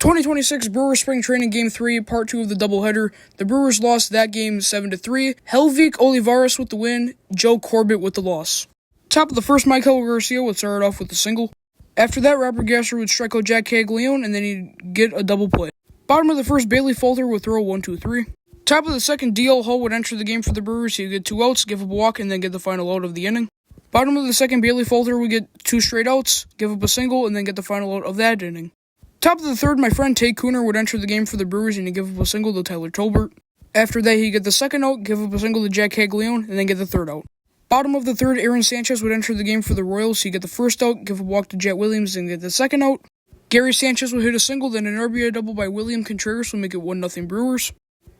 2026 Brewers Spring Training Game 3, Part 2 of the doubleheader. The Brewers lost that game 7-3. Helvik Olivares with the win, Joe Corbett with the loss. Top of the first, Michael Garcia would start off with a single. After that, Robert Gasser would strike out Jack Caglione, and then he'd get a double play. Bottom of the first, Bailey Falter would throw 1-2-3. Top of the second, DL Hull would enter the game for the Brewers. He would get 2 outs, give up a walk, and then get the final out of the inning. Bottom of the second, Bailey Falter would get 2 straight outs, give up a single, and then get the final out of that inning. Top of the third, my friend Tate Cooner would enter the game for the Brewers, and he'd give up a single to Tyler Tolbert. After that, he'd get the second out, give up a single to Jack Caglione, and then get the third out. Bottom of the third, Aaron Sanchez would enter the game for the Royals. He'd get the first out, give a walk to Jet Williams, and get the second out. Gary Sanchez would hit a single, then an RBI double by William Contreras would make it 1-0 Brewers.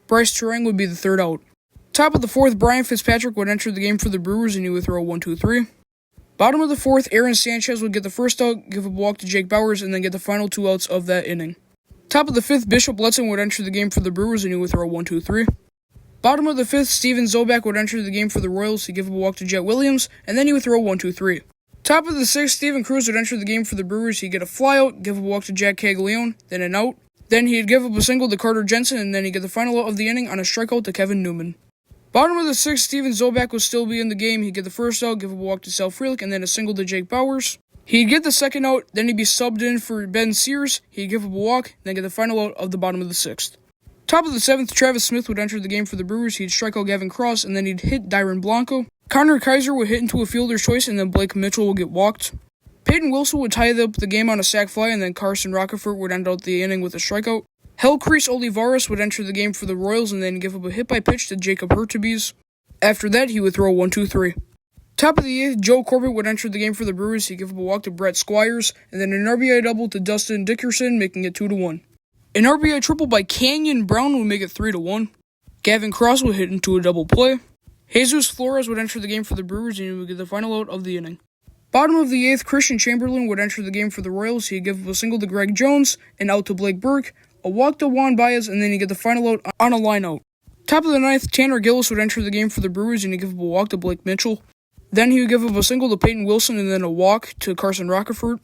Bryce Terang would be the third out. Top of the fourth, Brian Fitzpatrick would enter the game for the Brewers, and he would throw 1-2-3. Bottom of the fourth, Aaron Sanchez would get the first out, give a walk to Jake Bowers, and then get the final 2 outs of that inning. Top of the fifth, Bishop Letson would enter the game for the Brewers, and he would throw 1-2-3. Bottom of the fifth, Steven Zobak would enter the game for the Royals. He'd give a walk to Jet Williams, and then he would throw 1-2-3. Top of the sixth, Steven Cruz would enter the game for the Brewers. He'd get a flyout, give a walk to Jack Caglione, then an out. Then he'd give up a single to Carter Jensen, and then he'd get the final out of the inning on a strikeout to Kevin Newman. Bottom of the sixth, Steven Zobak would still be in the game. He'd get the first out, give a walk to Sal Frelick, and then a single to Jake Bowers. He'd get the second out, then he'd be subbed in for Ben Sears. He'd give up a walk, then get the final out of the bottom of the sixth. Top of the seventh, Travis Smith would enter the game for the Brewers. He'd strike out Gavin Cross, and then he'd hit Dyron Blanco. Connor Kaiser would hit into a fielder's choice, and then Blake Mitchell would get walked. Peyton Wilson would tie up the game on a sac fly, and then Carson Rockefeller would end out the inning with a strikeout. Helcrease Olivares would enter the game for the Royals, and then give up a hit by pitch to Jacob Hurtubise. After that, he would throw 1-2-3. Top of the eighth, Joe Corbett would enter the game for the Brewers. He'd give up a walk to Brett Squires, and then an RBI double to Dustin Dickerson, making it 2-1. An RBI triple by Canyon Brown would make it 3-1. Gavin Cross would hit into a double play. Jesus Flores would enter the game for the Brewers, and he would get the final out of the inning. Bottom of the eighth, Christian Chamberlain would enter the game for the Royals. He'd give up a single to Greg Jones, an out to Blake Burke, a walk to Juan Baez, and then he'd get the final out on a line out. Top of the ninth, Tanner Gillis would enter the game for the Brewers, and he'd give up a walk to Blake Mitchell. Then he would give up a single to Peyton Wilson, and then a walk to Carson Rockefeller.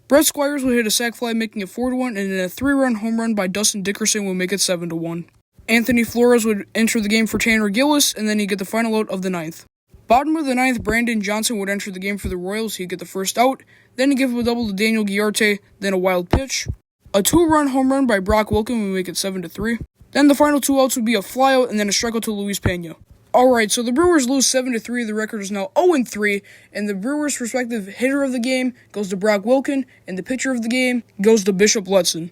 Brett Squires would hit a sac fly, making it 4-1, and then a 3-run home run by Dustin Dickerson would make it 7-1. Anthony Flores would enter the game for Tanner Gillis, and then he'd get the final out of the ninth. Bottom of the ninth, Brandon Johnson would enter the game for the Royals. He'd get the first out, then he'd give up a double to Daniel Guillarte, then a wild pitch. A 2-run home run by Brock Wilken would make it 7-3. Then the final 2 outs would be a flyout and then a strikeout to Luis Pena. Alright, so the Brewers lose 7-3. The record is now 0-3, and the Brewers' respective hitter of the game goes to Brock Wilken, and the pitcher of the game goes to Bishop Letson.